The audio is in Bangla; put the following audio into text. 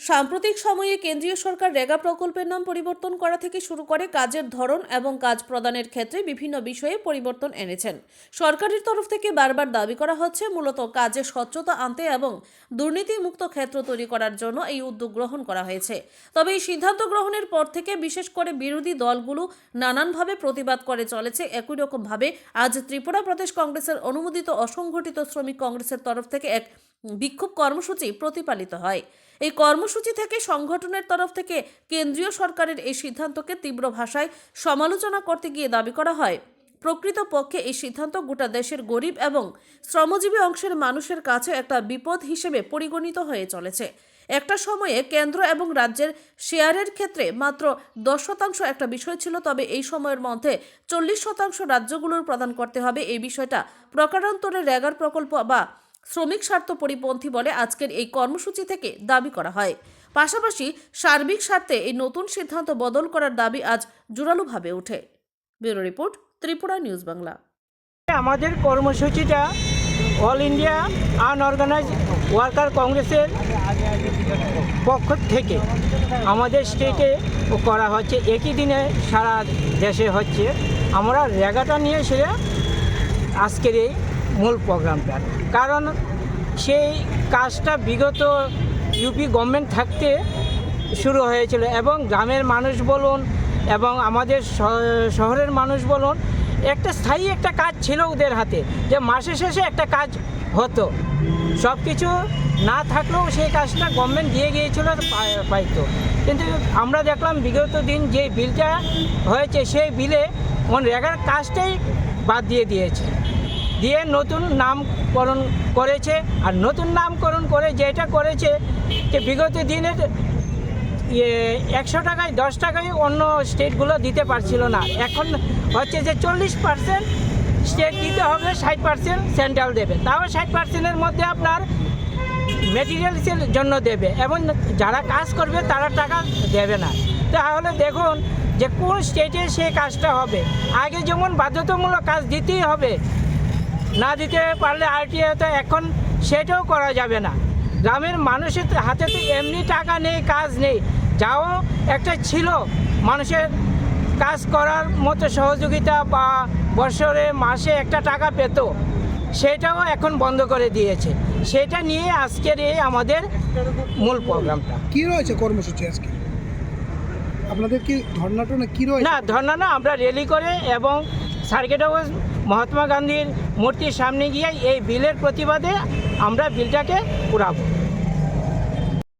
সাম্প্রতিক সময়ে কেন্দ্রীয় সরকার রেগা প্রকল্পের নাম পরিবর্তন করা থেকে শুরু করে কাজের ধরন এবং কাজ প্রদানের ক্ষেত্রে বিভিন্ন বিষয়ে পরিবর্তন এনেছেন। সরকারের তরফ থেকে বারবার দাবি করা হচ্ছে মূলত কাজে স্বচ্ছতা আনতে এবং দুর্নীতিমুক্ত ক্ষেত্র তৈরি করার জন্য এই উদ্যোগ গ্রহণ করা হয়েছে। তবে এই সিদ্ধান্ত গ্রহণের পর থেকে বিশেষ করে বিরোধী দলগুলো নানানভাবে প্রতিবাদ করে চলেছে। একই রকমভাবে আজ ত্রিপুরা প্রদেশ কংগ্রেসের অনুমোদিত অসংগঠিত শ্রমিক কংগ্রেসের তরফ থেকে এক বিক্ষোভ কর্মসূচি প্রতিপালিত হয়। এই কর্মসূচি থেকে সংগঠনের তরফ থেকে কেন্দ্রীয় সরকারের এই সিদ্ধান্তকে তীব্র ভাষায় সমালোচনা করতে গিয়ে দাবি করা হয়, প্রকৃতপক্ষে এই সিদ্ধান্ত গোটা দেশের গরিব এবং শ্রমজীবী অংশের মানুষের কাছে একটা বিপদ হিসেবে পরিগণিত হয়ে চলেছে। একটা সময়ে কেন্দ্র এবং রাজ্যের শেয়ারের ক্ষেত্রে মাত্র 10% একটা বিষয় ছিল, তবে এই সময়ের মধ্যে 40% রাজ্যগুলোর প্রদান করতে হবে। এই বিষয়টা প্রকারান্তরে রেগার প্রকল্প বা শ্রমিক স্বার্থ পরিপন্থী বলে আজকের এই কর্মসূচি থেকে দাবি করা হয়। পাশাপাশি সার্বিক স্বার্থে এই নতুন সিদ্ধান্ত বদল করার দাবি আজ জোরালোভাবে ওঠে। Bureau report, Tripura news Bangla. আমাদের কর্মসূচিটা অল ইন্ডিয়া আনঅর্গানাইজড ওয়ার্কার কংগ্রেসের পক্ষ থেকে আমাদের স্টেটে করা হচ্ছে, একই দিনে সারা দেশে হচ্ছে। আমরা রেগাটা নিয়ে সেটা আজকের এই মূল প্রোগ্রামটা, কারণ সেই কাজটা বিগত ইউপি গভর্নমেন্ট থাকতে শুরু হয়েছিল এবং গ্রামের মানুষ বলুন এবং আমাদের শহরের মানুষ বলুন, একটা স্থায়ী একটা কাজ ছিল ওদের হাতে, যে মাসের শেষে একটা কাজ হতো। সব কিছু না থাকলেও সেই কাজটা গভর্নমেন্ট দিয়ে গিয়েছিল, পাইতো। কিন্তু আমরা দেখলাম বিগত দিন যে বিলটা হয়েছে সেই বিলে রেগার কাজটাই বাদ দিয়েছে, দিয়ে নতুন নামকরণ করেছে। আর নতুন নামকরণ করে যেটা করেছে যে বিগত দিনের 100 টাকায় 10 টাকায় অন্য স্টেটগুলো দিতে পারছিল না, এখন হচ্ছে যে 40% স্টেট দিতে হবে, 60% সেন্ট্রাল দেবে। তাও 60%-এর মধ্যে আপনার মেটেরিয়ালসের জন্য দেবে এবং যারা কাজ করবে তারা টাকা দেবে না। তাহলে দেখুন যে কোন স্টেটে সে কাজটা হবে। আগে যেমন বাধ্যতামূলক কাজ দিতেই হবে, না দিতে পারলে আরটিআই, তো এখন সেটাও করা যাবে না। গ্রামের মানুষের হাতে তো এমনি টাকা নেই, কাজ নেই, যাও একটা ছিল মানুষের কাজ করার মতো সহযোগিতা বা বছরে মাসে একটা টাকা পেত, সেটাও এখন বন্ধ করে দিয়েছে। সেটা নিয়ে আজকের এই আমাদের মূল প্রোগ্রামটা। কি রয়েছে কর্মসূচি আজকে আপনাদের? কি ধর্নাটা না কি রয়েছে? না, ধর্না না, আমরা র্যালি করে এবং সার্কিট হাউস মহাত্মা গান্ধীর মূর্তির সামনে গিয়ে এই বিলের প্রতিবাদে আমরা বিলটাকে পুরাবো।